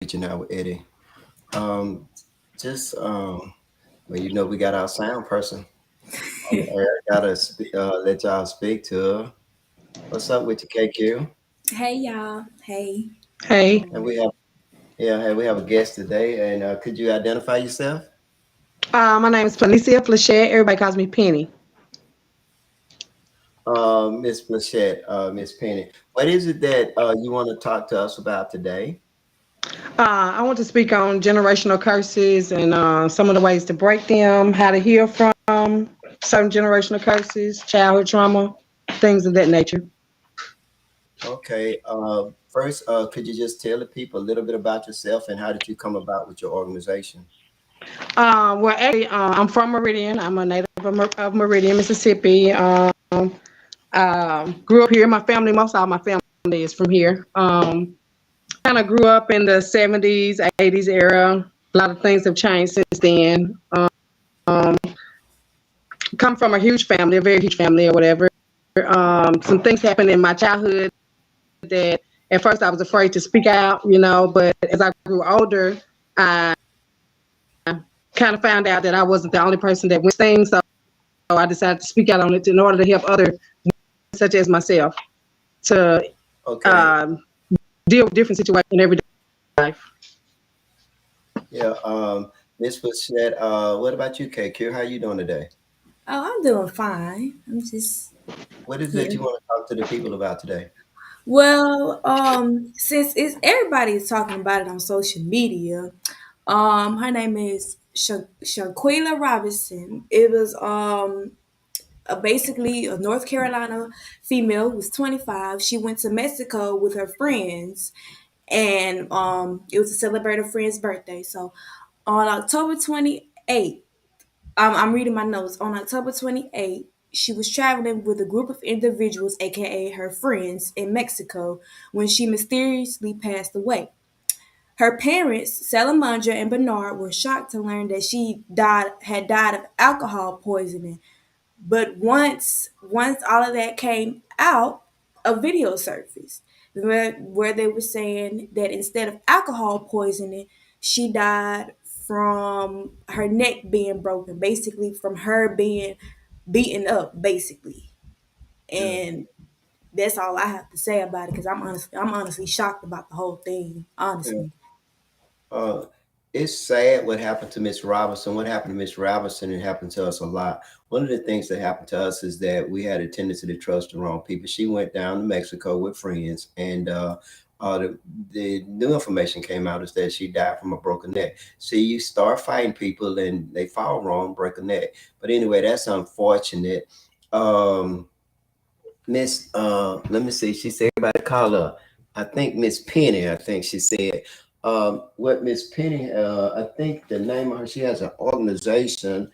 reaching out with Eddie. Um, just well, we got our sound person. I gotta let y'all speak to her. What's up with you, KQ? Hey y'all. Hey. Hey, And we have a guest today. And could you identify yourself, my name is Felicia Flechette. Everybody calls me Penny. Miss Flechette, Miss Penny? What is it that you want to talk to us about today? I want to speak on generational curses and some of the ways to break them, how to heal from certain generational curses, childhood trauma, things of that nature. Okay. First, could you just tell the people a little bit about yourself and how did you come about with your organization? Well, actually, I'm from Meridian. I'm a native of Meridian, Mississippi. Grew up here. My family, most all my family is from here. Kind of grew up in the 70s, 80s era. A lot of things have changed since then. Come from a huge family, a very huge family or whatever. Some things happened in my childhood that at first I was afraid to speak out, but as I grew older, I kind of found out that I wasn't the only person that went things. So I decided to speak out on it in order to help others, such as myself, to Okay. um, deal with different situations in everyday life. Yeah. Miss Flechette, what about you, KQ? How you doing today? Oh, I'm doing fine. I'm just What is it here. you want to talk to the people about today? Well, since it's everybody is talking about it on social media, her name is Shaquila Robinson. It was basically a North Carolina female who was 25. She went to Mexico with her friends, and it was to celebrate her friend's birthday. So on October 28th. I'm reading my notes. On October 28th, she was traveling with a group of individuals, aka her friends, in Mexico when she mysteriously passed away. Her parents, Salamandra and Bernard, were shocked to learn that had died of alcohol poisoning. But once all of that came out, a video surfaced where they were saying that instead of alcohol poisoning, she died from her neck being broken, basically from her being beaten up, basically. Yeah. And that's all I have to say about it because I'm honestly shocked about the whole thing. Yeah. Honestly. Uh, it's sad what happened to Miss Robinson. What happened to Miss Robinson? It happened to us a lot. One of the things that happened to us is that we had a tendency to trust the wrong people. She went down to Mexico with friends, and the new information came out is that she died from a broken neck. See, you start fighting people, and they fall wrong, break a neck. But anyway, that's unfortunate. Um, Miss, let me see. She said everybody call her. I think Miss Penny. I think she said. What Miss Penny? I think the name of her. She has an organization.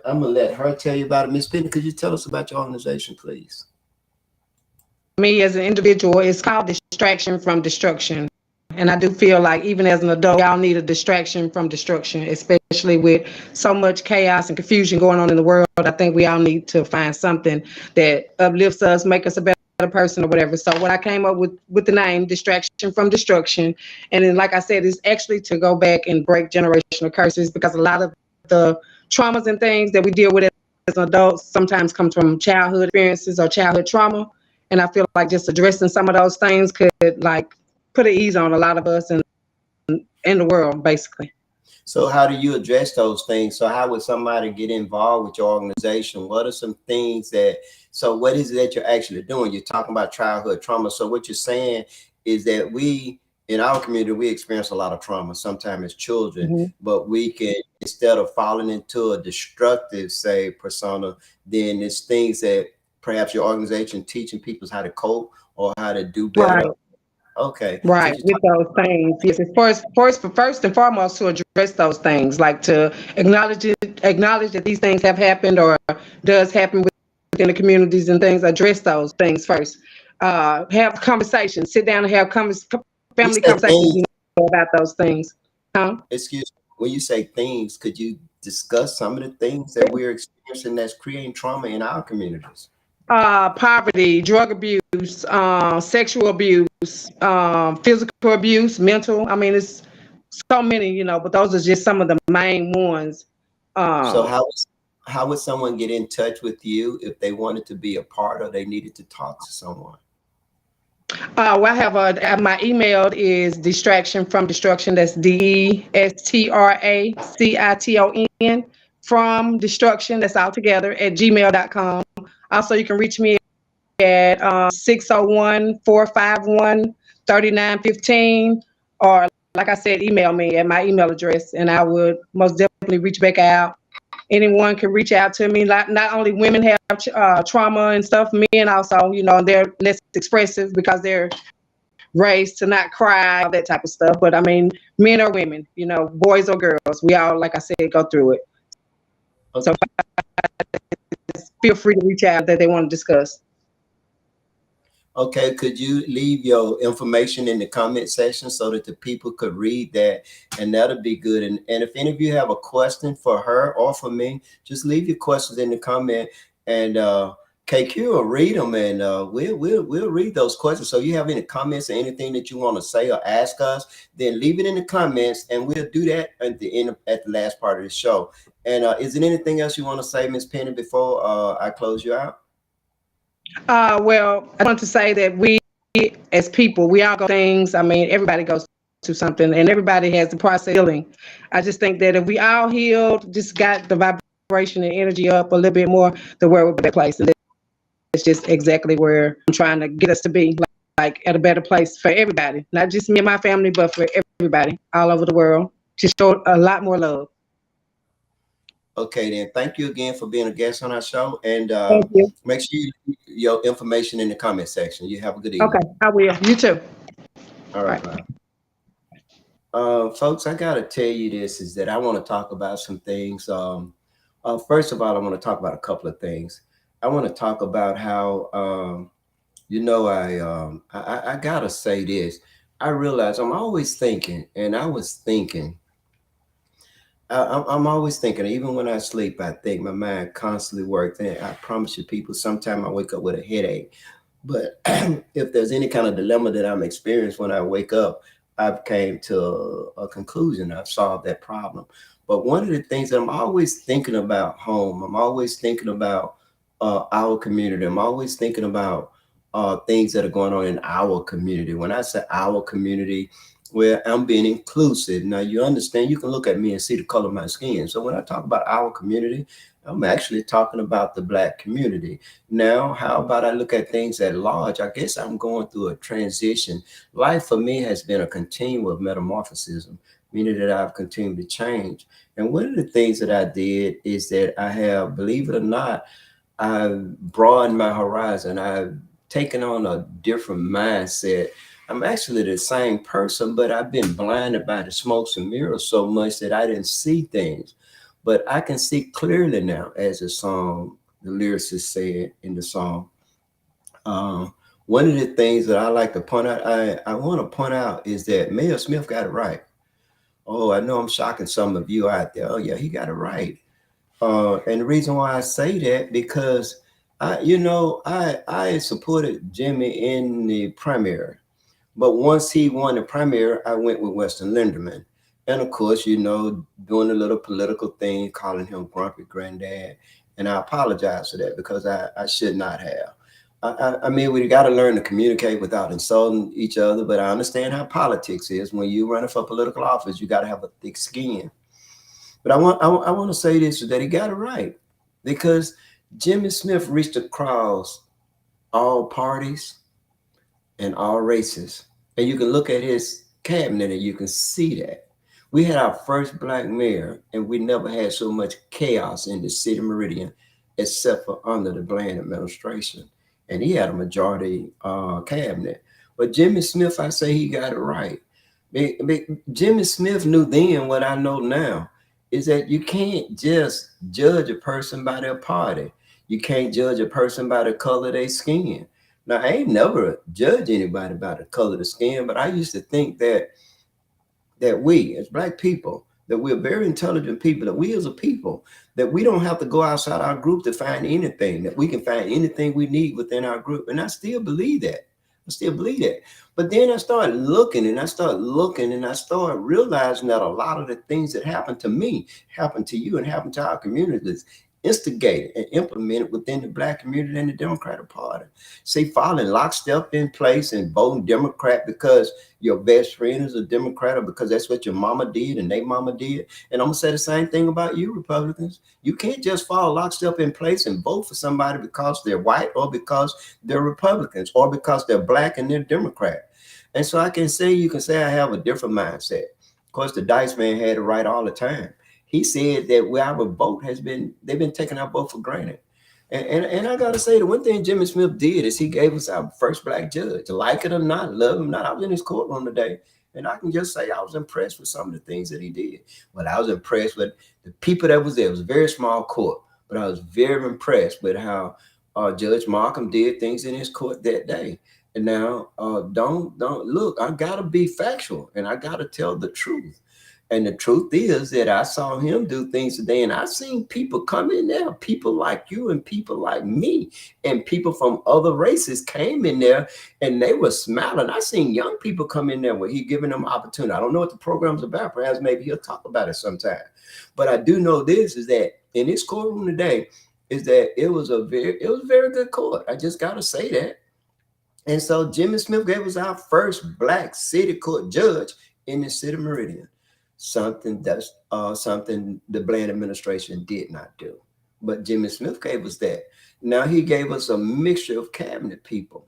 I'm gonna let her tell you about it. Miss Penny, could you tell us about your organization, please? Me as an individual, it's called distraction from destruction. And I do feel like even as an adult, we all need a distraction from destruction, especially with so much chaos and confusion going on in the world. I think we all need to find something that uplifts us, make us a better person or whatever. So what I came up with the name distraction from destruction. And then like I said, it's actually to go back and break generational curses because a lot of the traumas and things that we deal with as adults sometimes comes from childhood experiences or childhood trauma. And I feel like just addressing some of those things could like put an ease on a lot of us and in the world, basically. So, how do you address those things? So, how would somebody get involved with your organization? What are some things that? So, what is it that you're actually doing? You're talking about childhood trauma. So, what you're saying is that we in our community we experience a lot of trauma sometimes as children, Mhm. but we can instead of falling into a destructive say persona, then it's things that perhaps your organization teaching people how to cope or how to do better. Right, Okay, right. could you With talk? those things, yes. As first and foremost, to address those things, like to acknowledge that these things have happened or does happen within the communities and things. Address those things first. Have conversations. Sit down and have You family said conversations. things. About those things. Huh? Excuse me, when you say things, could you discuss some of the things that we're experiencing that's creating trauma in our communities? Poverty, drug abuse, sexual abuse, physical abuse, mental. I mean, it's so many, but those are just some of the main ones. So Um, how would someone get in touch with you if they wanted to be a part or they needed to talk to someone? well, I have my email is distraction from destruction. That's DESTRACITON from destruction. That's all together at gmail.com. Also, you can reach me at 601 or like I said, email me at my email address, and I would most definitely reach back out. Anyone can reach out to me. Not only women have trauma and stuff, men also, they're less expressive because they're raised to not cry, all that type of stuff. But I mean, men or women, boys or girls, we all, like I said, go through it. Okay. So feel free to reach out that they want to discuss. Okay, could you leave your information in the comment section so that the people could read that, and that'll be good. And if any of you have a question for her or for me, just leave your questions in the comment, and KQ will read them, and we'll read those questions. So you have any comments or anything that you want to say or ask us, then leave it in the comments, and we'll do that at the end at the last part of the show. And is there anything else you want to say, Ms. Penny, before I close you out? Well, I want to say that we, as people, we all go through things. I mean, everybody goes through something, and everybody has the process of healing. I just think that if we all healed, just got the vibration and energy up a little bit more, the world would be a better place. And that's just exactly where I'm trying to get us to be, like at a better place for everybody, not just me and my family, but for everybody all over the world. Just show a lot more love. Okay, then thank you again for being a guest on our show, and Thank you. make sure you leave your information in the comment section. You have a good evening. Okay, I will. You too. All right, bye. Folks, I gotta tell you this is that I want to talk about some things. First of all, I want to talk about a couple of things. I want to talk about how I gotta say this. I realize I'm always thinking, and I was thinking. I'm always thinking, even when I sleep, I think my mind constantly works. And I promise you, people, sometimes I wake up with a headache. But if there's any kind of dilemma that I'm experiencing when I wake up, I've came to a conclusion. I've solved that problem. But one of the things that I'm always thinking about home, I'm always thinking about our community. I'm always thinking about things that are going on in our community. When I say our community, where I'm being inclusive. Now, you understand, you can look at me and see the color of my skin. So when I talk about our community, I'm actually talking about the Black community. Now, how about I look at things at large? I guess I'm going through a transition. Life for me has been a continuum of metamorphosis, meaning that I've continued to change. And one of the things that I did is that I have, believe it or not, I've broadened my horizon. I've taken on a different mindset. I'm actually the same person, but I've been blinded by the smokes and mirrors so much that I didn't see things. But I can see clearly now, as the lyricist said in the song. One of the things that I like to point out, I want to point out is that Mayor Smith got it right. Oh, I know I'm shocking some of you out there. Oh, yeah, he got it right. And the reason why I say that, because I supported Jimmy in the primary. But once he won the primary, I went with Weston Linderman. And of course, doing a little political thing, calling him grumpy granddad. And I apologize for that because I should not have. I mean, we got to learn to communicate without insulting each other. But I understand how politics is. When you're running for political office, you got to have a thick skin. But I want to say this, that he got it right. Because Jimmy Smith reached across all parties and all races. And you can look at his cabinet and you can see that. We had our first Black mayor, and we never had so much chaos in the city of Meridian, except for under the Bland administration. And he had a majority cabinet. But Jimmy Smith, I say he got it right. Jimmy Smith knew then what I know now, is that you can't just judge a person by their party. You can't judge a person by the color of their skin. Now, I ain't never judged anybody by the color of the skin, but I used to think that we, as Black people, that we're very intelligent people, that we as a people, that we don't have to go outside our group to find anything, that we can find anything we need within our group. And I still believe that. still believe that. But then I started looking and I started looking and I started realizing that a lot of the things that happened to me happened to you and happened to our communities, instigated and implemented within the Black community and the Democratic Party. See, falling lockstep in place and voting Democrat because your best friend is a Democrat or because that's what your mama did and they mama did. And I'm gonna say the same thing about you, Republicans. You can't just fall lockstep in place and vote for somebody because they're white or because they're Republicans or because they're Black and they're Democrat. And so I can say, you can say I have a different mindset. Of course, the Dice Man had it right all the time. He said that where our vote has been, they've been taking our vote for granted. And I gotta say, the one thing Jimmy Smith did is he gave us our first Black judge. Like it or not, love him or not. I was in his courtroom today, and I can just say I was impressed with some of the things that he did. But I was impressed with the people that was there. It was a very small court, but I was very impressed with how Judge Markham did things in his court that day. And now, don't look. I gotta be factual, and I gotta tell the truth. And the truth is that I saw him do things today, and I've seen people come in there, people like you and people like me, and people from other races came in there and they were smiling. I seen young people come in there where he giving them opportunity. I don't know what the program's about. Perhaps maybe he'll talk about it sometime. But I do know this is that in this courtroom today, is that it was a very good court. I just gotta say that. And so Jimmy Smith gave us our first Black city court judge in the city of Meridian. Something the Bland administration did not do. But Jimmy Smith gave us that. Now he gave us a mixture of cabinet people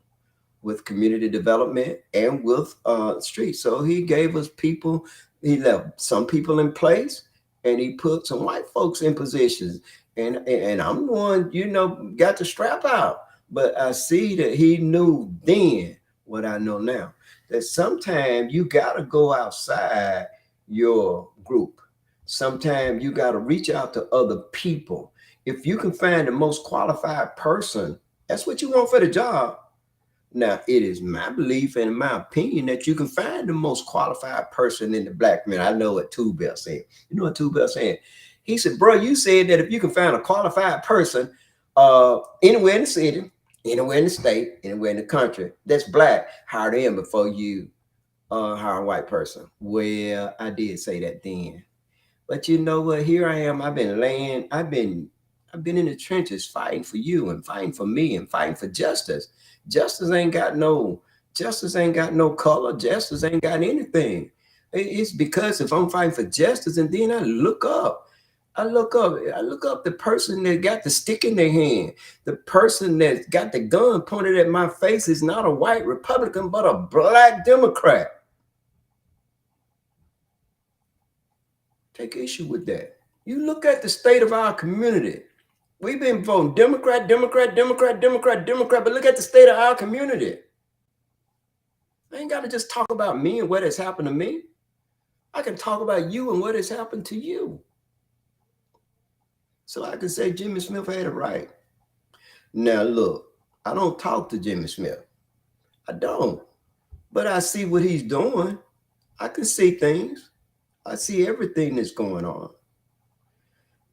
with community development and with streets. So he gave us people, he left some people in place and he put some white folks in positions. And I'm the one, got to strap out. But I see that he knew then what I know now, that sometimes you got to go outside your group. Sometimes you got to reach out to other people. If you can find the most qualified person, that's what you want for the job. Now, it is my belief and my opinion that you can find the most qualified person in the Black community. I know what Two Bell said. You know what Two Bell said? He said, bro, you said that if you can find a qualified person anywhere in the city, anywhere in the state, anywhere in the country that's Black, hire them before you hire a white person. Well, I did say that then. But you know what? Here I am. I've been in the trenches fighting for you and fighting for me and fighting for justice. Justice ain't got no color. Justice ain't got anything. It's because if I'm fighting for justice and then I look up the person that got the stick in their hand, the person that got the gun pointed at my face is not a white Republican, but a Black Democrat. Take issue with that. You look at the state of our community. We've been voting Democrat, but look at the state of our community. I ain't got to just talk about me and what has happened to me. I can talk about you and what has happened to you. So I can say Jimmy Smith had it right. Now, look, I don't talk to Jimmy Smith. I don't. But I see what he's doing. I can see things. I see everything that's going on.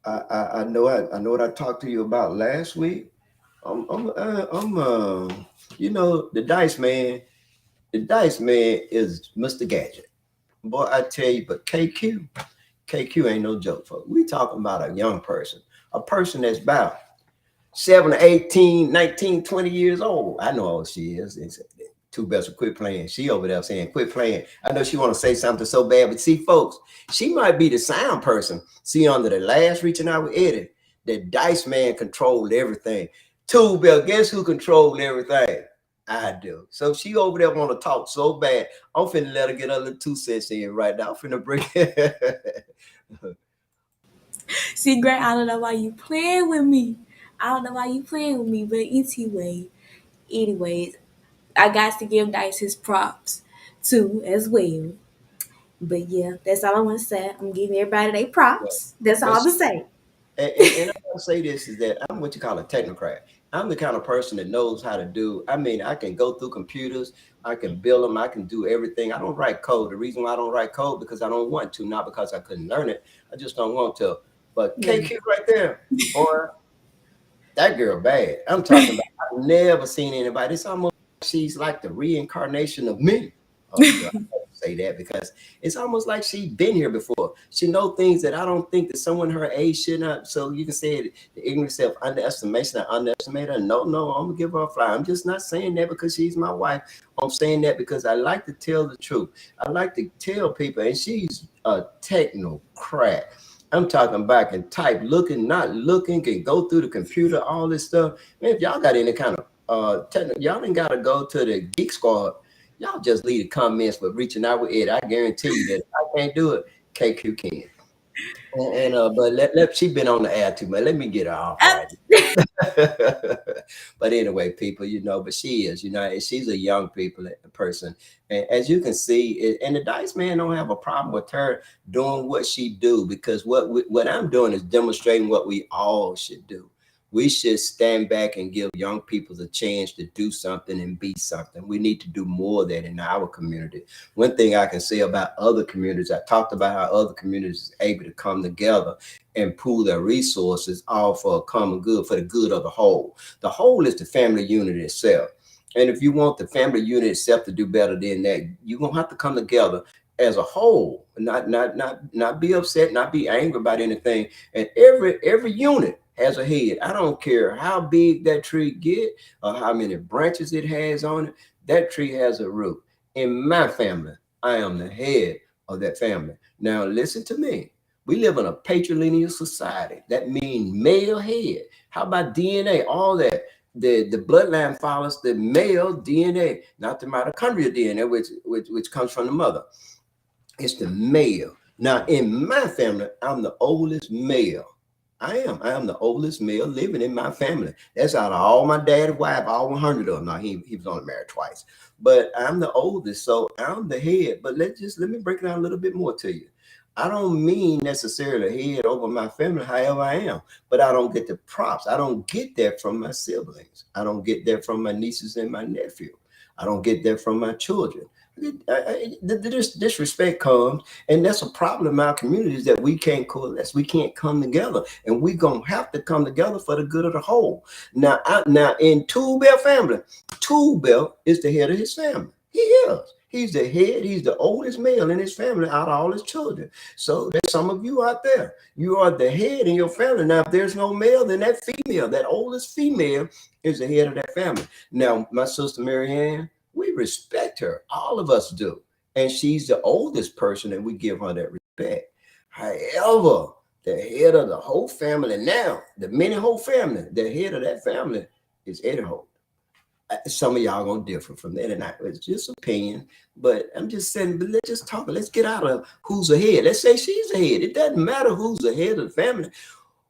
I know what I talked to you about last week. The Dice Man. The Dice Man is Mr. Gadget. Boy, I tell you, but KQ ain't no joke, folks. We talking about a young person, a person that's about 7, 18, 19, 20 years old. I know how old she is. Two Bells will quit playing. She over there saying, quit playing. I know she want to say something so bad, but see, folks, she might be the sound person. See, under the last Reaching Out with Eddie, the Dice Man controlled everything. Two Bell, guess who controlled everything? I do. So she over there want to talk so bad. I'm finna let her get her little 2 cents in right now. I'm finna bring See, Grant, I don't know why you playing with me. But anyways, I got to give Dice his props too as well. But yeah, that's all I want to say. I'm giving everybody their props. That's all I'm gonna say. And I want to say this is that I'm what you call a technocrat. I'm the kind of person that knows how to do. I mean, I can go through computers, I can build them, I can do everything. I don't write code. The reason why I don't write code because I don't want to, not because I couldn't learn it. I just don't want to. But KQ right there, or that girl bad. I'm talking about. I've never seen anybody. It's almost she's like the reincarnation of me. Oh, well, I don't say that because it's almost like she's been here before. She knows things that I don't think that someone her age should not. So you can say it, the ignorance of underestimation. I underestimate her. No, I'm gonna give her a fly. I'm just not saying that because she's my wife. I'm saying that because I like to tell the truth. I like to tell people, and she's a techno crack. I'm talking back and type, looking, not looking, can go through the computer, all this stuff. Man, if y'all got any kind of technical, y'all ain't gotta go to the Geek Squad. Y'all just leave the comments for reaching out with it. I guarantee you that if I can't do it, KQ can. But she been on the air too much. Let me get her off right. But anyway, people, but she is, and she's a young person. And as you can see, and the Dice Man don't have a problem with her doing what she do, because what I'm doing is demonstrating what we all should do. We should stand back and give young people the chance to do something and be something. We need to do more of that in our community. One thing I can say about other communities, I talked about how other communities are able to come together and pool their resources all for a common good, for the good of the whole. The whole is the family unit itself. And if you want the family unit itself to do better than that, you're going to have to come together as a whole, not be upset, not be angry about anything. And every unit has a head. I don't care how big that tree get or how many branches it has on it. That tree has a root. In my family, I am the head of that family. Now listen to me. We live in a patrilineal society. That means male head. How about DNA? All that. The bloodline follows the male DNA, not the mitochondrial DNA, which comes from the mother. It's the male. Now in my family, I'm the oldest male. I am the oldest male living in my family. That's out of all my dad's wife, all 100 of them. Now he was only married twice, but I'm the oldest, so I'm the head. But let me break it down a little bit more to you. I don't mean necessarily head over my family, however I am, but I don't get the props. I don't get that from my siblings. I don't get that from my nieces and my nephew. I don't get that from my children. This disrespect comes, and that's a problem in our communities, that we can't coalesce, we can't come together, and we're gonna have to come together for the good of the whole. Now in Tool Bell family, Tool Bell is the head of his family. He's the head. He's the oldest male in his family out of all his children. So there's some of you out there, you are the head in your family. Now if there's no male, then that female, that oldest female, is the head of that family. Now my sister Mary Ann, we respect her. All of us do. And she's the oldest person, and we give her that respect. However, the head of the whole family now, the many whole family, the head of that family is Eddie Holt. Some of y'all gonna differ from that, and it's just opinion. But I'm just saying, but let's just talk. Let's get out of who's ahead. Let's say she's ahead. It doesn't matter who's the head of the family.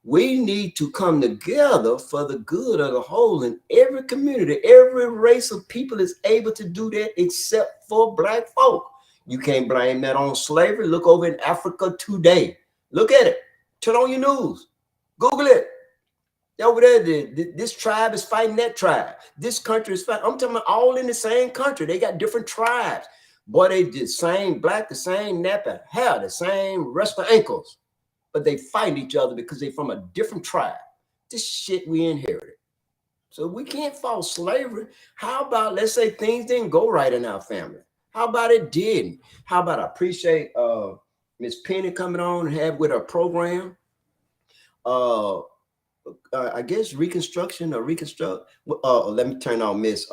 We need to come together for the good of the whole. In every community, every race of people is able to do that except for Black folk. You can't blame that on slavery. Look over in Africa today. Look at it. Turn on your news. Google it. Over there, this tribe is fighting that tribe. This country is fighting. I'm talking about all in the same country. They got different tribes. Boy, they the same black, the same nappy hair, the same rest of ankles. But they fight each other because they're from a different tribe. This shit we inherited. So we can't fault slavery. How about, let's say things didn't go right in our family? How about it didn't? How about I appreciate Miss Penny coming on and have with her program. I guess reconstruction or reconstruct. Let me turn on Miss.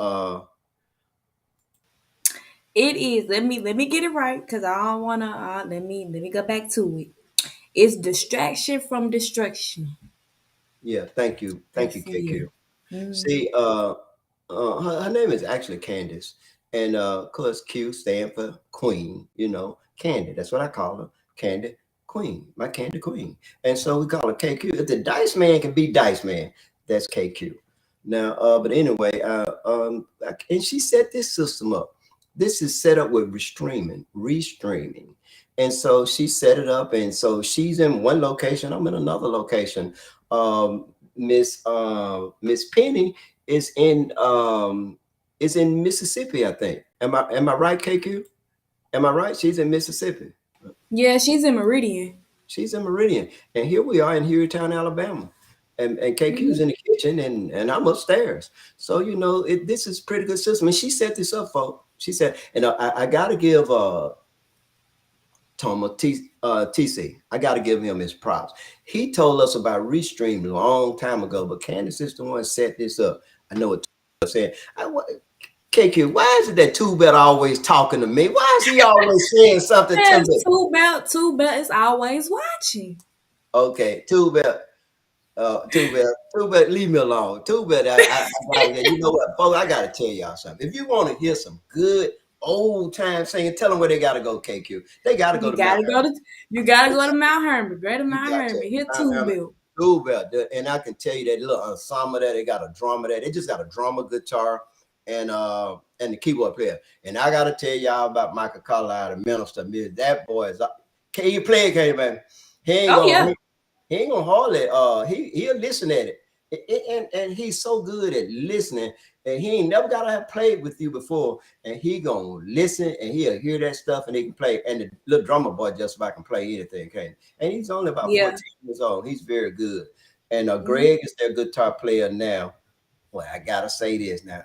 It is. Let me get it right, because I don't wanna. Let me go back to it. It's distraction from destruction. Yeah, thank you, KQ. Mm. See, her name is actually Candace, and of course Q stand for Queen. Candy. That's what I call her, Candy Queen, my Candy Queen. And so we call her KQ. If the Dice Man can be Dice Man, that's KQ. Now, but anyway, and she set this system up. This is set up with restreaming. And so she set it up, and so she's in one location. I'm in another location. Miss Penny is in Mississippi, I think. Am I right, KQ? Am I right? She's in Mississippi. Yeah, she's in Meridian. She's in Meridian, and here we are in Hueytown, Alabama. and KQ's Mhm. in the kitchen, and I'm upstairs. So this is pretty good system. And she set this up, folks. She said, and I got to give Toma TC. I got to give him his props. He told us about Restream a long time ago, but Candace is the one set this up. I know what I'm saying. KQ, why is it that Two Belt always talking to me? Why is he always saying something to Yes, me? Two Belt is always watching. Okay, Two Belt. Two bad, leave me alone. Too bad. I gotta get. You know what, folks? I gotta tell y'all something. If you want to hear some good old time singing, tell them where they gotta go. KQ. They gotta go You to Mount gotta go Hermon. to you gotta go to Mount Hermon, Greater You Mount got to Hermon. Here Mount Two Hermon. Belt. Too bad. And I can tell you that little ensemble there. They got a drummer there. They just got a drummer, guitar, and the keyboard player. And I gotta tell y'all about Michael Carlisle, the minister. Man, that boy is. Can you play it, can you, man? He ain't Oh gonna. yeah. He ain't gonna hardly he'll listen at it. And he's so good at listening, and he ain't never gotta have played with you before, and he gonna listen and he'll hear that stuff and he can play. And the little drummer boy just about can play anything, okay? And he's only about Yeah. 14 years old. He's very good. And Mhm. Greg is their guitar player now. Well, I gotta say this now.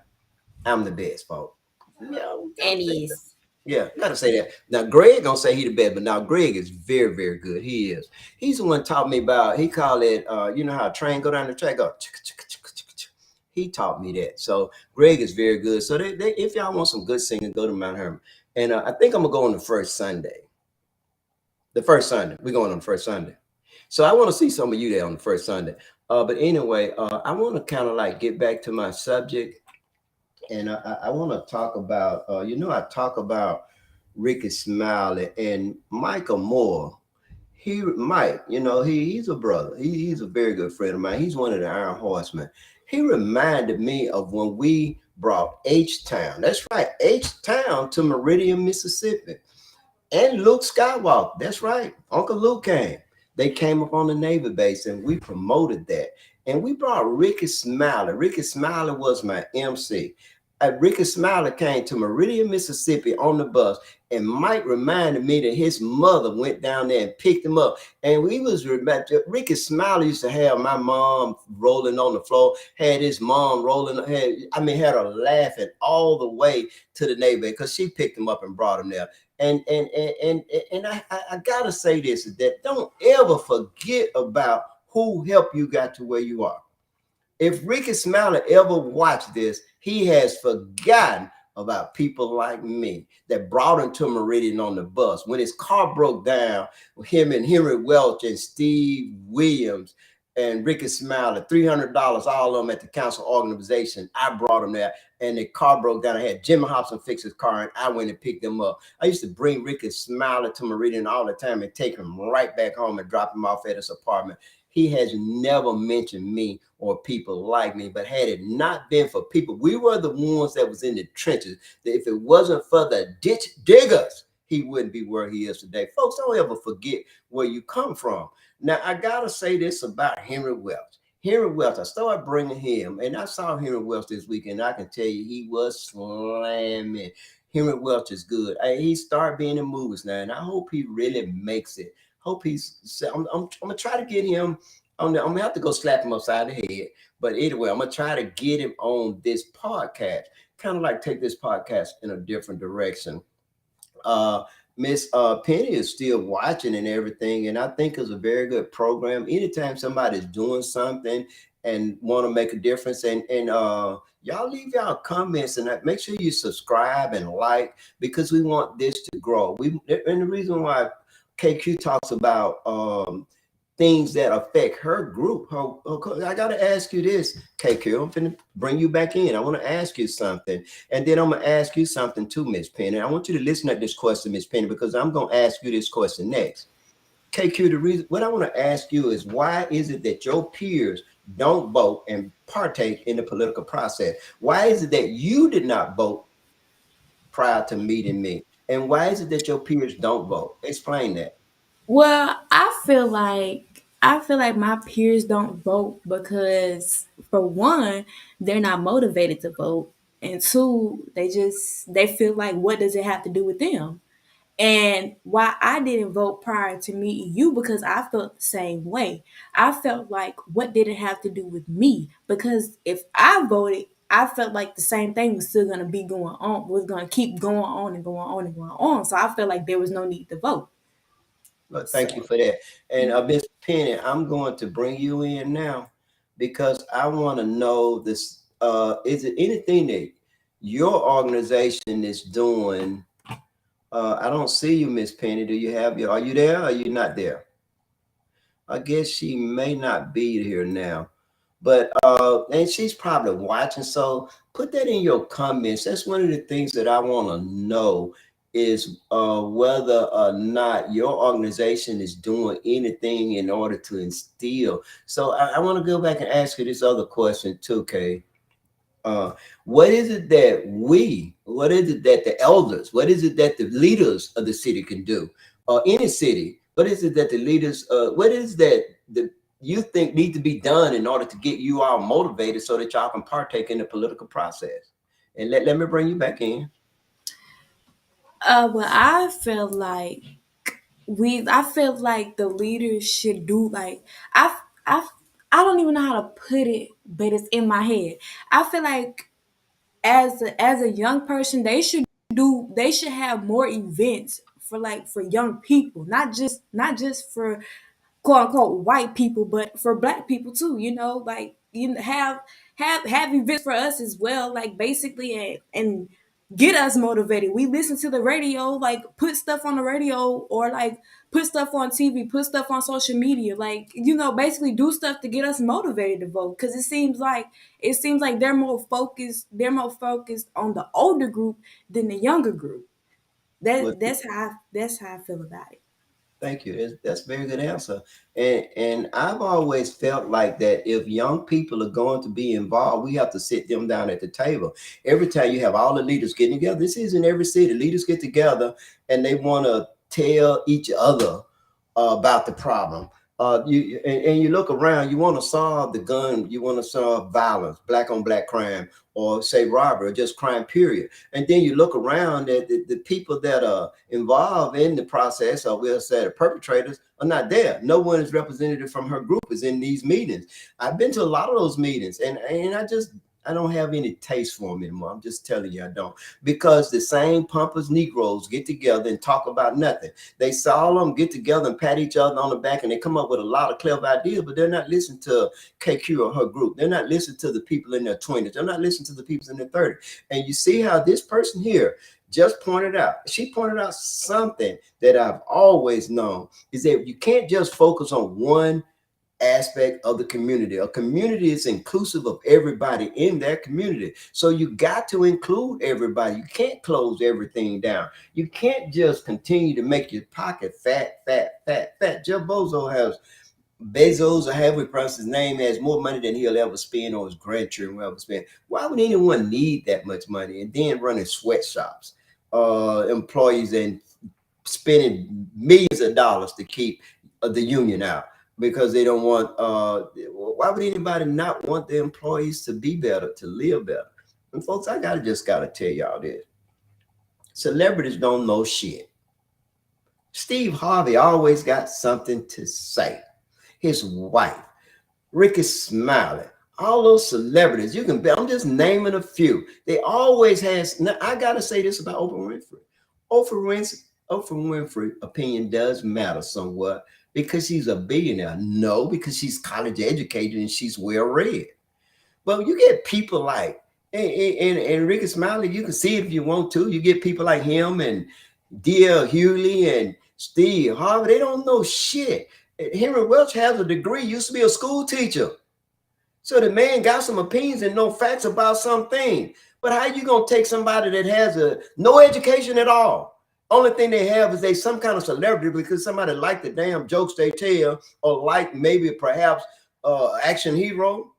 I'm the best, folks. Yeah, gotta And say is. yeah, gotta say that. Now Greg gonna say he the best, but now Greg is very, very good. He is. He's the one taught me about. He called it. You know how a train go down the track. Go. He taught me that. So Greg is very good. So if y'all want some good singing, go to Mount Hermon. And I think I'm gonna go on the first Sunday. The first Sunday we're going on the first Sunday. So I want to see some of you there on the first Sunday. But anyway, I want to kind of like get back to my subject, and I want to talk about. I talk about Ricky Smiley and Michael Moore. Mike, he's a brother. He's a very good friend of mine. He's one of the Iron Horsemen. He reminded me of when we brought H Town. That's right, H Town to Meridian, Mississippi. And Luke Skywalker. That's right. Uncle Luke came. They came up on the Navy base and we promoted that. And we brought Ricky Smiley. Ricky Smiley was my MC. Ricky Smiley came to Meridian, Mississippi on the bus. And Mike reminded me that his mother went down there and picked him up. And we was Ricky Smiley used to have my mom rolling on the floor, had his mom rolling, had her laughing all the way to the neighbor because she picked him up and brought him there. And I gotta say this, is that don't ever forget about who helped you got to where you are. If Ricky Smiley ever watched this, he has forgotten about people like me that brought him to Meridian on the bus. When his car broke down, him and Henry Welch and Steve Williams and Ricky Smiley, $300, all of them at the council organization. I brought him there, and the car broke down. I had Jimmy Hobson fix his car, and I went and picked him up. I used to bring Ricky Smiley to Meridian all the time and take him right back home and drop him off at his apartment. He has never mentioned me or people like me, but had it not been for people, we were the ones that was in the trenches. That if it wasn't for the ditch diggers, he wouldn't be where he is today. Folks, don't ever forget where you come from. Now, I gotta say this about Henry Welch. Henry Welch, I started bringing him, and I saw Henry Welch this weekend. I can tell you, he was slamming. Henry Welch is good. He started being in movies now, and I hope he really makes it. Hope I'm gonna try to get him on I'm gonna have to go slap him upside the head. But anyway, I'm gonna try to get him on this podcast, kind of like take this podcast in a different direction. Miss Penny is still watching and everything, and I think it's a very good program. Anytime somebody's doing something and want to make a difference, and y'all leave y'all comments and make sure you subscribe and like, because we want this to grow. And the reason why KQ talks about things that affect her group. I got to ask you this, KQ. I'm going to bring you back in. I want to ask you something. And then I'm going to ask you something too, Miss Penny. I want you to listen to this question, Miss Penny, because I'm going to ask you this question next. KQ, the reason what I want to ask you is, why is it that your peers don't vote and partake in the political process? Why is it that you did not vote prior to meeting me? And why is it that your peers don't vote? Explain that. Well, I feel like my peers don't vote because, for one, they're not motivated to vote, and two, they feel like, what does it have to do with them? And why I didn't vote prior to meeting you, because I felt the same way. I felt like, what did it have to do with me? Because if I voted, I felt like the same thing was still gonna be going on, was gonna keep going on and going on and going on. So I felt like there was no need to vote. Well, thank you So for that. And Miss Penny, I'm going to bring you in now because I want to know this. Is it anything that your organization is doing? I don't see you, Miss Penny. Do you have your? Are you there? Or are you not there? I guess she may not be here now, but and she's probably watching. So put that in your comments. That's one of the things that I want to know is whether or not your organization is doing anything in order to instill. So I want to go back and ask you this other question too, Kay. Uh, what is it that what is it that the elders, what is it that the leaders of the city can do, or any city? What is it that the leaders, what is that the you think need to be done in order to get you all motivated so that y'all can partake in the political process? And let me bring you back in. well, I feel like the leaders should do like I I don't even know how to put it, but it's in my head. I feel like as a young person, they should have more events for like for young people, not just for quote unquote white people, but for black people too. You know, like you have events for us as well, like basically, and get us motivated. We listen to the radio, like put stuff on the radio or like put stuff on TV, put stuff on social media, like basically do stuff to get us motivated to vote. Because it seems like they're more focused on the older group than the younger group. Well, That's how I feel about it. thank you. That's a very good answer. And I've always felt like that if young people are going to be involved, we have to sit them down at the table. Every time you have all the leaders getting together, this is in every city, leaders get together and they want to tell each other about the problem. And you look around, you want to solve the gun, you want to solve violence, black on black crime, or say robbery, or just crime, period. And then you look around at the people that are involved in the process, or we'll say the perpetrators, are not there. No one is representative from her group is in these meetings. I've been to a lot of those meetings, and I don't have any taste for them anymore. I'm just telling you, I don't. Because the same pompous Negroes get together and talk about nothing. They saw them get together and pat each other on the back, and they come up with a lot of clever ideas, but they're not listening to KQ or her group. They're not listening to the people in their 20s. They're not listening to the people in their 30s. And you see how this person here just pointed out, she pointed out something that I've always known is that you can't just focus on one aspect of the community. A community is inclusive of everybody in that community. So you got to include everybody. You can't close everything down. You can't just continue to make your pocket fat, fat, fat, fat. Jeff Bezos, or however he pronounces his name, has more money than he'll ever spend or his grandchildren will ever spend. Why would anyone need that much money? And then running sweatshops, employees, and spending millions of dollars to keep the union out because they don't want why would anybody not want their employees to be better, to live better? And folks, I gotta tell y'all this. Celebrities don't know shit. Steve Harvey always got something to say. His wife, Ricky Smiley, all those celebrities, you can bet, I'm just naming a few. They always has, now I gotta say this about Oprah Winfrey. Oprah Winfrey opinion does matter somewhat because she's a billionaire. No, because she's college educated and she's well read. But you get people like and Ricky Smiley, you can see it if you want to. You get people like him and D.L. Hughley and Steve Harvey. They don't know shit. Henry Welch has a degree, used to be a school teacher. So the man got some opinions and no facts about something. But how you gonna take somebody that has no education at all? Only thing they have is they some kind of celebrity because somebody like the damn jokes they tell, or like maybe perhaps action hero.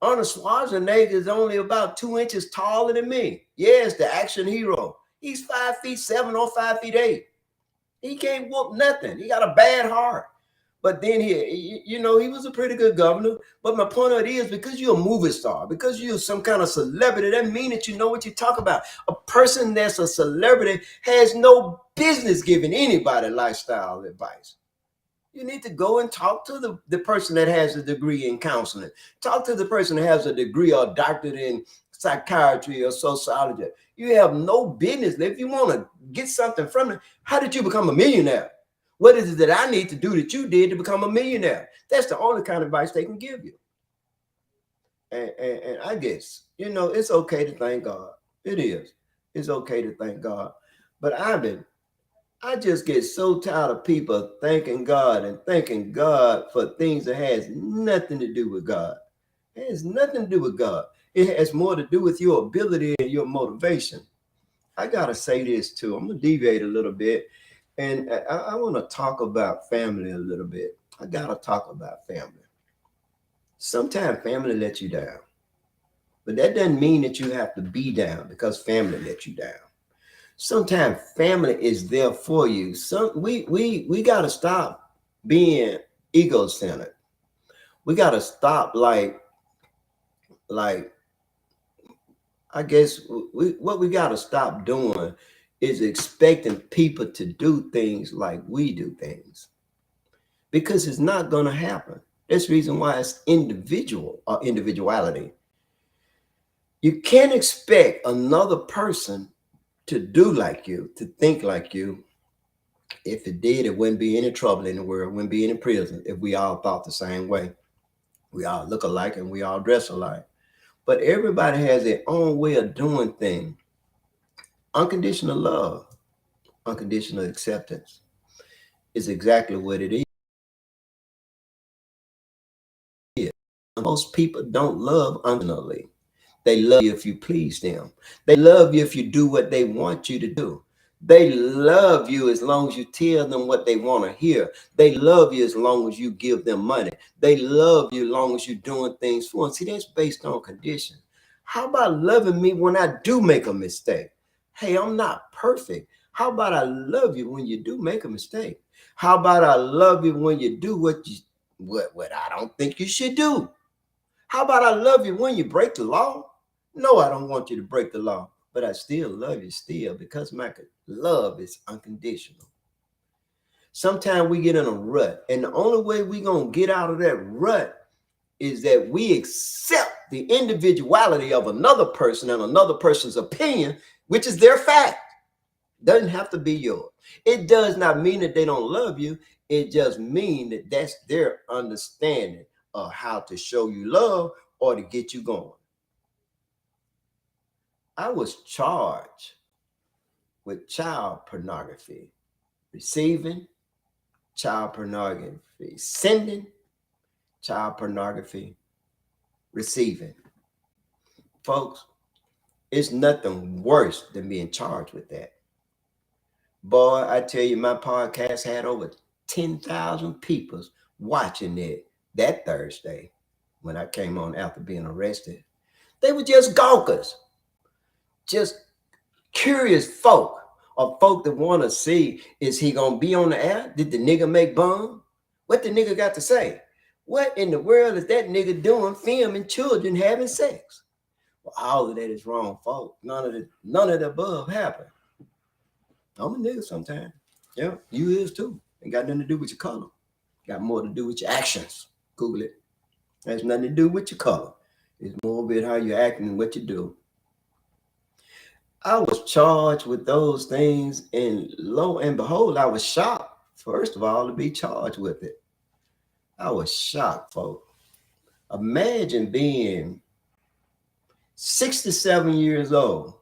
Arnold Schwarzenegger is only about 2 inches taller than me. Yes, the action hero. He's 5'7" or 5'8". He can't whoop nothing. He got a bad heart. But then you know, he was a pretty good governor. But my point of it is, because you're a movie star, because you're some kind of celebrity, that means that you know what you talk about. A person that's a celebrity has no business giving anybody lifestyle advice. You need to go and talk to the person that has a degree in counseling. Talk to the person that has a degree or doctorate in psychiatry or sociology. You have no business. If you want to get something from it, how did you become a millionaire? What is it that I need to do that you did to become a millionaire? That's the only kind of advice they can give you. And I guess, you know, it's okay to thank God. It is. It's okay to thank God. But I just get so tired of people thanking God and thanking God for things that has nothing to do with God. It has nothing to do with God. It has more to do with your ability and your motivation. I gotta say this too. I'm gonna deviate a little bit, and I want to talk about family a little bit. I gotta talk about family. Sometimes family lets you down, but that doesn't mean that you have to be down because family let you down. Sometimes family is there for you. We gotta stop being ego-centered. We gotta stop like I guess what we gotta stop doing is expecting people to do things like we do things, because it's not gonna happen. That's the reason why it's individual or individuality. You can't expect another person to do like you, to think like you. If it did, it wouldn't be any trouble in the world, wouldn't be any prison if we all thought the same way. We all look alike and we all dress alike. But everybody has their own way of doing things. Unconditional love, unconditional acceptance is exactly what it is. Most people don't love unconditionally. They love you if you please them. They love you if you do what they want you to do. They love you as long as you tell them what they want to hear. They love you as long as you give them money. They love you as long as you're doing things for them. See, that's based on condition. How about loving me when I do make a mistake? Hey, I'm not perfect. How about I love you when you do make a mistake? How about I love you when you do what I don't think you should do? How about I love you when you break the law? No, I don't want you to break the law, but I still love you still, because my love is unconditional. Sometimes we get in a rut, and the only way we're going to get out of that rut is that we accept the individuality of another person and another person's opinion, which is their fact. Doesn't have to be yours. It does not mean that they don't love you. It just means that that's their understanding of how to show you love or to get you going. I was charged with child pornography, receiving child pornography, sending child pornography, receiving. Folks, it's nothing worse than being charged with that. Boy, I tell you, my podcast had over 10,000 people watching it that Thursday when I came on after being arrested. They were just gawkers, just curious folk, or folk that want to see, is he going to be on the air? Did the nigga make bomb? What the nigga got to say? What in the world is that nigga doing filming children having sex? Well, all of that is wrong, folks. None of the above happened. I'm a nigga sometimes. Yeah, you is too. Ain't got nothing to do with your color. Got more to do with your actions. Google it. Has nothing to do with your color. It's more about how you're acting and what you do. I was charged with those things, and lo and behold, I was shocked, first of all, to be charged with it. I was shocked, folks. Imagine being 67 years old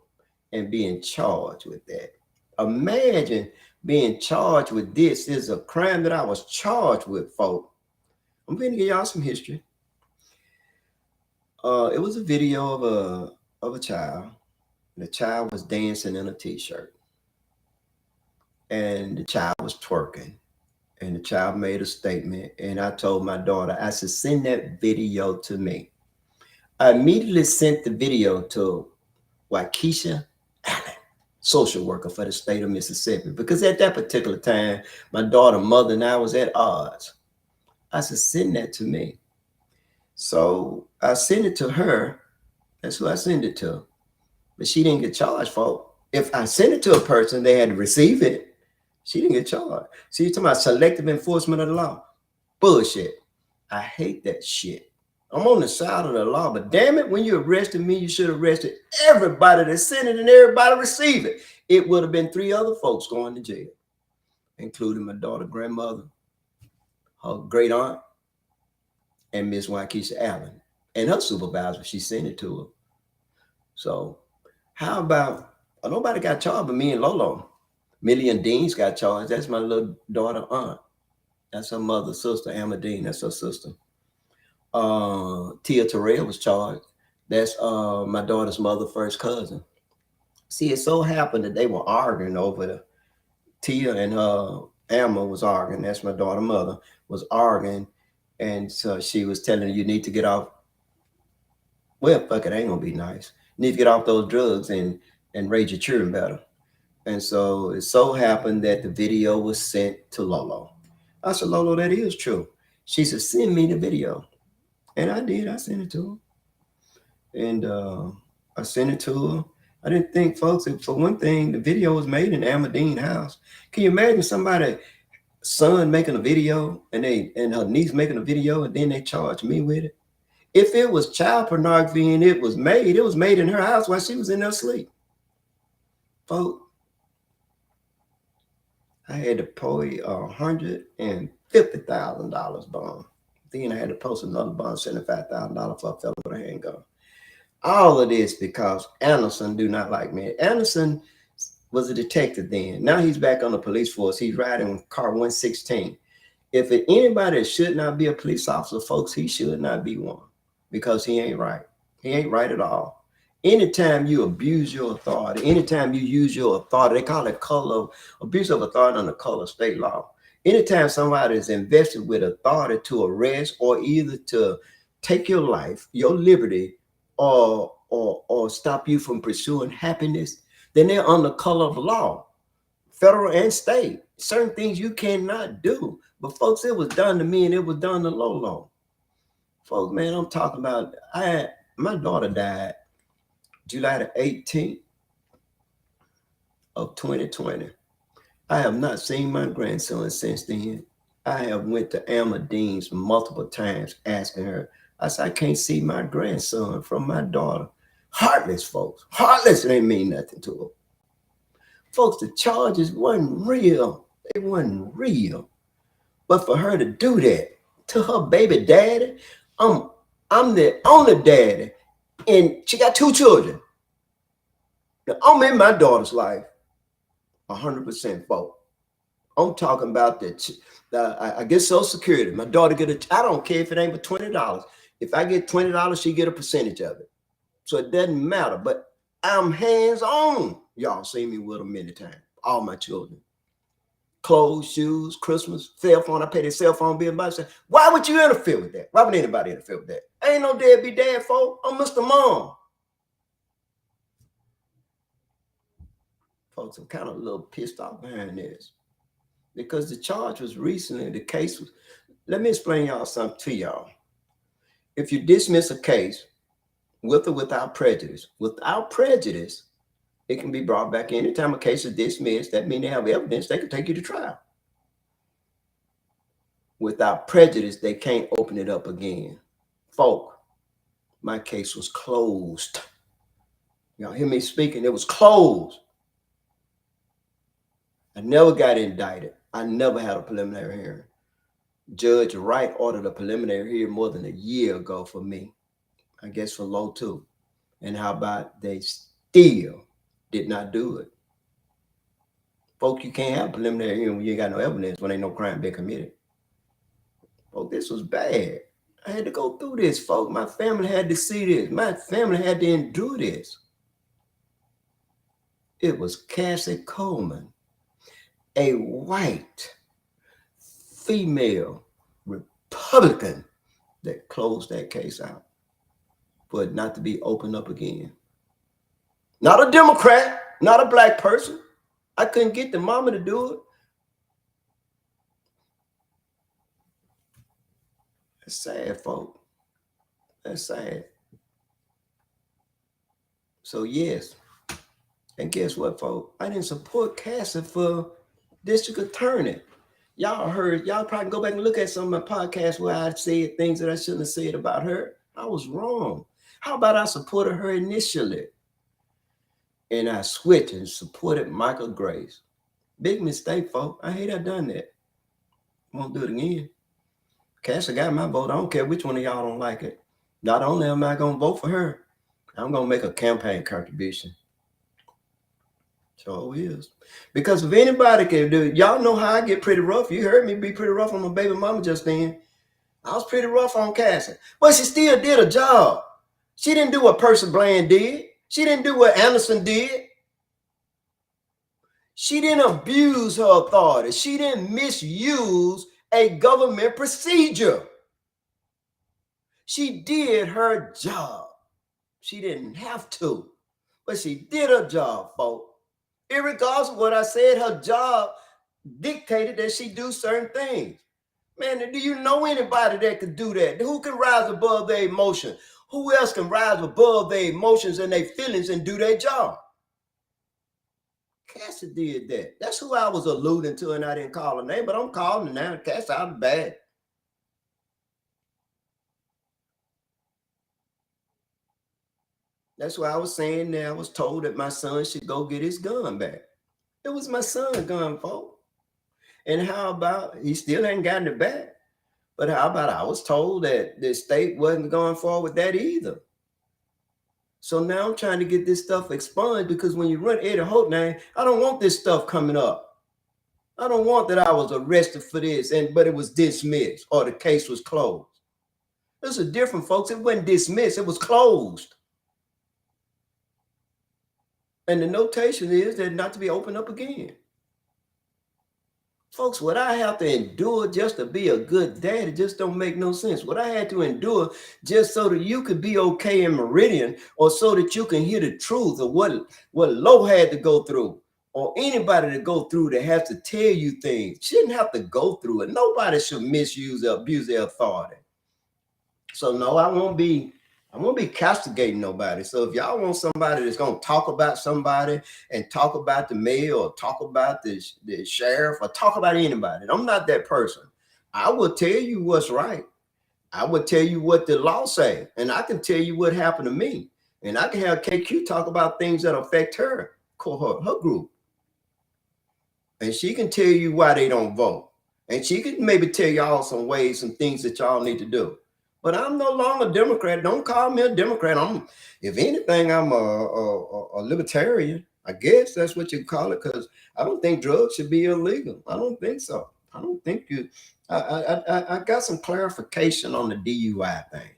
and being charged with that. Imagine being charged with this. Is a crime that I was charged with, folks. I'm going to give y'all some history. It was a video of a child. The child was dancing in a t-shirt, and the child was twerking, and the child made a statement. And I told my daughter, I said, send that video to me. I immediately sent the video to Waukesha Allen, social worker for the state of Mississippi, because at that particular time, my daughter's mother and I was at odds. I said, send that to me. So I sent it to her. That's who I sent it to. But she didn't get charged for it. If I sent it to a person, they had to receive it. She didn't get charged. So you're talking about selective enforcement of the law. Bullshit. I hate that shit. I'm on the side of the law, but damn it, when you arrested me, you should have arrested everybody that sent it and everybody receive it. It would have been 3 other folks going to jail, including my daughter, grandmother, her great aunt, and Miss Waukesha Allen, and her supervisor. She sent it to her. So how about, nobody got charged but me and Lolo. Millie and Dean's got charged. That's my little daughter aunt. That's her mother's sister, Amma Dean. That's her sister. Tia Terrell was charged. That's my daughter's mother's first cousin. See, it so happened that they were arguing over the Tia and Amma was arguing. That's my daughter's mother was arguing. And so she was telling her, you need to get off. Well, fuck it, ain't gonna be nice. You need to get off those drugs and raise your children better. And so it so happened that the video was sent to Lolo. I said, Lolo, that is true. She said, send me the video. And I did. I sent it to her. And I sent it to her. I didn't think, folks, for one thing, the video was made in Amma Dean's house. Can you imagine somebody's son making a video and her niece making a video and then they charge me with it? If it was child pornography and it was made in her house while she was in her sleep. Folks, I had to pay $150,000 bond. Then I had to post another bond, $75,000 for a fellow with a handgun. All of this because Anderson do not like me. Anderson was a detective then. Now he's back on the police force. He's riding car 116. If anybody should not be a police officer, folks, he should not be one because he ain't right. He ain't right at all. Anytime you abuse your authority, anytime you use your authority, they call it abuse of authority under color of state law. Anytime somebody is invested with authority to arrest or either to take your life, your liberty, or stop you from pursuing happiness, then they're under color of law, federal and state. Certain things you cannot do. But folks, it was done to me and it was done to Lolo. Folks, man, I'm talking about, my daughter died July the 18th of 2020. I have not seen my grandson since then. I have went to Amma Dean's multiple times asking her. I said, I can't see my grandson from my daughter. Heartless, folks. Heartless, it ain't mean nothing to her. Folks, the charges wasn't real. They wasn't real. But for her to do that to her baby daddy, I'm the only daddy. And she got 2 children. Now, I'm in my daughter's life 100%, folks. I'm talking about I get Social Security. My daughter I don't care if it ain't but $20. If I get $20, she get a percentage of it. So it doesn't matter. But I'm hands-on. Y'all seen me with them many times. All my children. Clothes, shoes, Christmas, cell phone. I pay their cell phone bill. Why would you interfere with that? Why would anybody interfere with that? I ain't no deadbeat dad, folks. I'm Mr. Mom. Folks, I'm kind of a little pissed off behind this because the charge was recently, the case was, let me explain y'all something to y'all. If you dismiss a case with or without prejudice, it can be brought back anytime a case is dismissed. That means they have evidence, they can take you to trial. Without prejudice, they can't open it up again. Folk, my case was closed. Y'all hear me speaking? It was closed. I never got indicted. I never had a preliminary hearing. Judge Wright ordered a preliminary hearing more than a year ago for me. I guess for Low too. And how about they still did not do it? Folks, you can't have a preliminary hearing when you ain't got no evidence, when ain't no crime been committed. Folks, this was bad. I had to go through this, folks. My family had to see this. My family had to endure this. It was Cassie Coleman, a white female Republican, that closed that case out for it not to be opened up again. Not a Democrat, not a black person. I couldn't get the mama to do it. That's sad, folks. That's sad. So yes, and guess what, folks? I didn't support Cassie for district attorney. Y'all probably go back and look at some of my podcasts where I said things that I shouldn't have said about her. I was wrong. How about I supported her initially? And I switched and supported Michael Grace. Big mistake, folks. I hate I done that. Won't do it again. Cassie got my vote. I don't care which one of y'all don't like it. Not only am I going to vote for her, I'm going to make a campaign contribution. So it is. Because if anybody can do it, y'all know how I get pretty rough. You heard me be pretty rough on my baby mama just then. I was pretty rough on Cassie. But she still did a job. She didn't do what Percy Bland did. She didn't do what Anderson did. She didn't abuse her authority. She didn't misuse a government procedure. She did her job. She didn't have to, but she did her job, folks. Irregardless of what I said, her job dictated that she do certain things. Man, do you know anybody that could do that? Who can rise above their emotion? Who else can rise above their emotions and their feelings and do their job? Cassie did that. That's who I was alluding to, and I didn't call her name, but I'm calling her now. Cassie, I'm bad. That's why I was saying that I was told that my son should go get his gun back. It was my son's gun, folks. And how about, he still ain't gotten it back. But how about I was told that the state wasn't going forward with that either. So now I'm trying to get this stuff expunged, because when you run Eddie Holt name, I don't want this stuff coming up. I don't want that I was arrested for this, but it was dismissed or the case was closed. There's a difference, folks. It wasn't dismissed, it was closed. And the notation is that not to be opened up again. Folks, what I have to endure just to be a good daddy just don't make no sense. What I had to endure just so that you could be okay in Meridian, or so that you can hear the truth of what Lo had to go through, or anybody to go through that has to tell you things. Shouldn't have to go through it. Nobody should misuse or abuse their authority. So no, I won't be castigating nobody. So if y'all want somebody that's going to talk about somebody and talk about the mayor or talk about the sheriff or talk about anybody, I'm not that person. I will tell you what's right. I will tell you what the law say, and I can tell you what happened to me. And I can have KQ talk about things that affect her group. And she can tell you why they don't vote. And she can maybe tell y'all some ways, some things that y'all need to do. But I'm no longer a Democrat. Don't call me a Democrat. If anything, I'm a libertarian. I guess that's what you call it, because I don't think drugs should be illegal. I don't think so. I don't think you. I got some clarification on the DUI thing.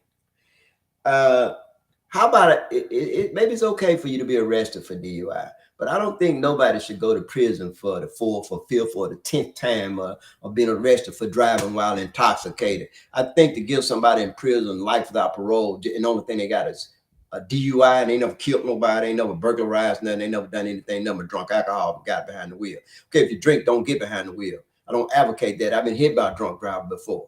How about it? Maybe it's okay for you to be arrested for DUI, but I don't think nobody should go to prison for the 4th or 5th or the 10th time of being arrested for driving while intoxicated. I think to give somebody in prison life without parole, and the only thing they got is a DUI, and they never killed nobody, they never burglarized nothing, they never done anything, never drunk alcohol, got behind the wheel. Okay, if you drink, don't get behind the wheel. I don't advocate that. I've been hit by a drunk driver before.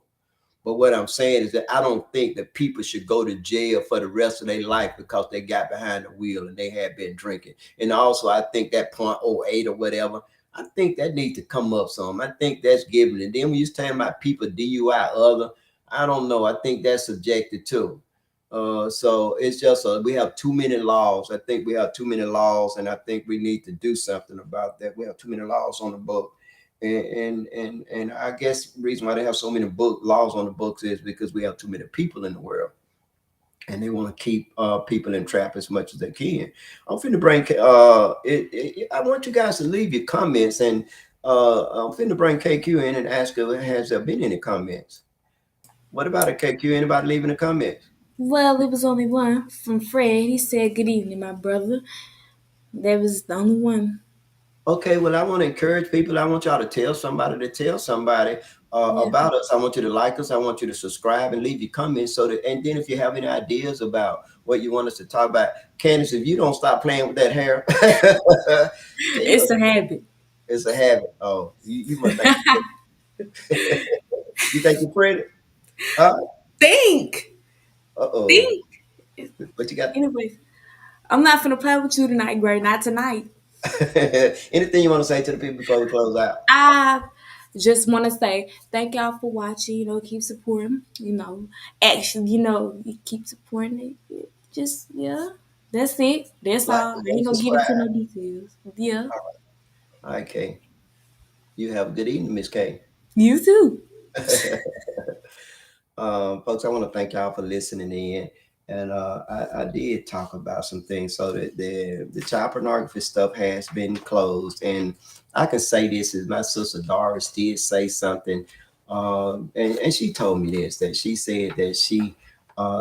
But what I'm saying is that I don't think that people should go to jail for the rest of their life because they got behind the wheel and they had been drinking. And also, I think that 0.08 or whatever, I think that needs to come up some. I think that's given. And then when you're talking about people DUI other, I don't know. I think that's subjected too. So it's just we have too many laws. I think we have too many laws, and I think we need to do something about that. We have too many laws on the book. And I guess the reason why they have so many laws on the books is because we have too many people in the world, and they want to keep people in trap as much as they can. I'm finna bring I want you guys to leave your comments, and I'm finna bring KQ in and ask her, has there been any comments? What about it, KQ? Anybody leaving a comment? Well, it was only one from Fred. He said, "Good evening, my brother." That was the only one. Okay, well, I want to encourage people. I want y'all to tell somebody about us. I want you to like us. I want you to subscribe and leave your comments, and then if you have any ideas about what you want us to talk about, Candace, if you don't stop playing with that hair, It's a habit. It's a habit. Oh, you must think you think you're pretty. Think. Uh-oh. Think. What you got? Anyways, I'm not finna play with you tonight, Gray. Not tonight. Anything you want to say to the people before we close out? I just want to say thank y'all for watching. Keep supporting. Actually, keep supporting it. Just that's it. That's Like, all. I comment, ain't gonna get into subscribe. no details. Yeah, All right, Kay. You have a good evening, Miss Kay. you too. Folks, I want to thank y'all for listening in. And I did talk about some things. So that the child pornography stuff has been closed. And I can say this is my sister Doris did say something. And she told me this, that she said that she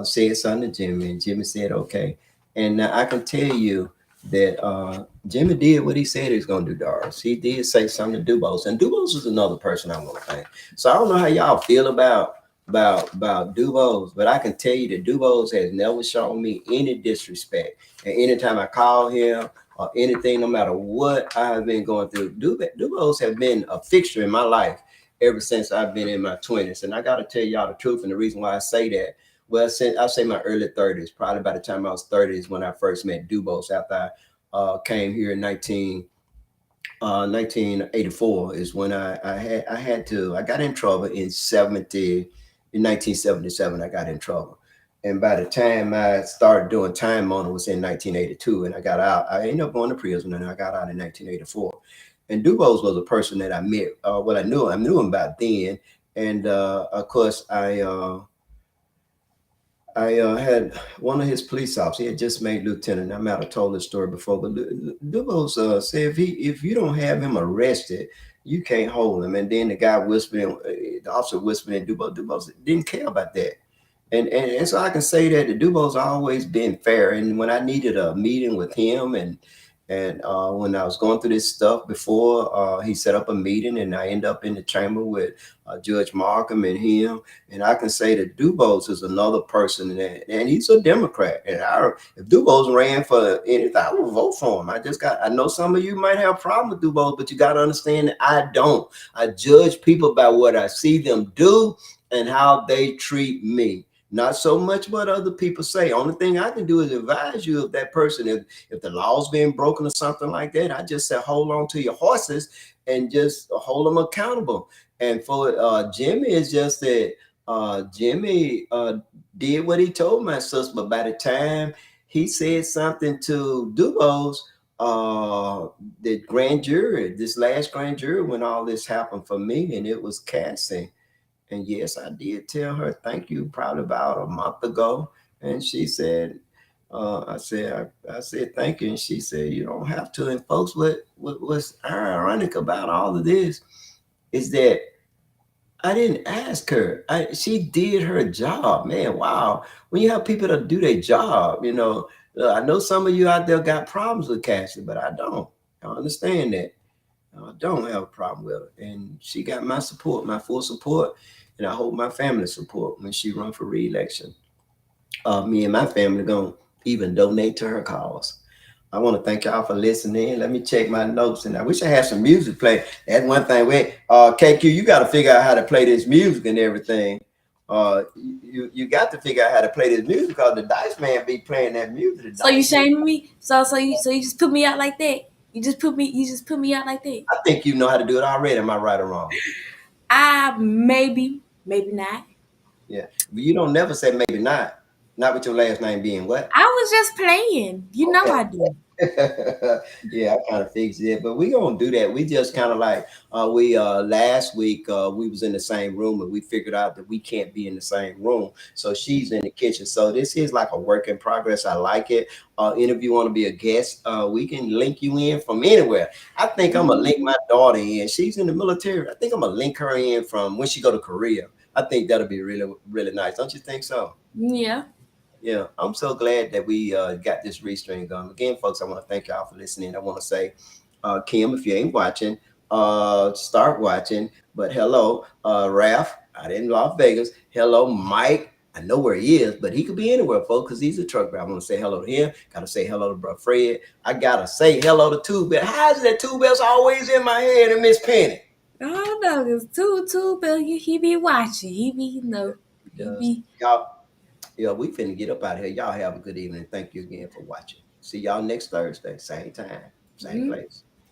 said something to Jimmy, and Jimmy said, okay. And I can tell you that Jimmy did what he said he was going to do, Doris. He did say something to Dubose. And Dubose is another person I want to thank. So I don't know how y'all feel about Dubose, but I can tell you that Dubose has never shown me any disrespect. And anytime I call him or anything, no matter what I've been going through, Dubose have been a fixture in my life ever since I've been in my 20s. And I got to tell y'all the truth. And the reason why I say that, well, since I say my early 30s, probably by the time I was 30 is when I first met Dubose after I came here in 1984 is when I got in trouble in 1977. I got in trouble, and by the time I started doing time on it was in 1982, and I got out. I ended up going to prison, and I got out in 1984. And Dubose was a person that I met. I knew him about then, and of course I had one of his police officers. He had just made lieutenant. I might have told this story before, but Dubose said if you don't have him arrested, you can't hold him. And then the guy whispered, the officer whispered in Dubose didn't care about that. And so I can say that the Dubose always been fair. And when I needed a meeting with him and when I was going through this stuff before, he set up a meeting, and I end up in the chamber with Judge Markham and him. And I can say that Dubose is another person, and he's a Democrat. And if Dubose ran for anything, I would vote for him. I know some of you might have a problem with Dubose, but you got to understand that I don't. I judge people by what I see them do and how they treat me. Not so much what other people say. Only thing I can do is advise you of that person. If the law's being broken or something like that, I just say hold on to your horses and just hold them accountable. And for Jimmy, it's just that Jimmy did what he told my sister, but by the time he said something to Dubose, the grand jury, this last grand jury, when all this happened for me, and it was Cassie. And yes, I did tell her thank you probably about a month ago. And she said, I said thank you. And she said, you don't have to. And folks, what's ironic about all of this is that I didn't ask her. She did her job, man. Wow. When you have people that do their job, I know some of you out there got problems with Cassie, but I don't. I understand that. I don't have a problem with her. And she got my support, my full support. And I hope my family support when she run for re-election. Me and my family going to even donate to her cause. I want to thank y'all for listening. Let me check my notes. And I wish I had some music play. That's one thing. KQ, you got to figure out how to play this music and everything. You got to figure out how to play this music because the Dice Man be playing that music. So you shaming me? So you just put me out like that? You just put me out like that? I think you know how to do it already. Am I right or wrong? Maybe not. Yeah, but you don't never say maybe not. Not with your last name being what? I was just playing. You know I do. Yeah, I kind of fixed it, but we gonna do that. We just kind of like last week we was in the same room and we figured out that we can't be in the same room. So she's in the kitchen. So this is like a work in progress. I like it. Any of you want to be a guest, we can link you in from anywhere. I think I'm gonna link my daughter in. She's in the military. I think I'm gonna link her in from when she go to Korea. I think that'll be really, really nice. Don't you think so? Yeah. Yeah, I'm so glad that we got this restream going. Again, folks, I want to thank y'all for listening. I want to say, Kim, if you ain't watching, start watching. But hello, Ralph out in Las Vegas. Hello, Mike. I know where he is, but he could be anywhere, folks, because he's a truck driver. I want to say hello to him. Got to say hello to bro Fred. I got to say hello to Two Bell. How is that Two Bell's always in my head and Miss Penny? Oh no, it's Two Bill. He be watching. He be It You does. be Y'all, yeah, we finna get up out of here. Y'all have a good evening. Thank you again for watching. See y'all next Thursday, same time, same place.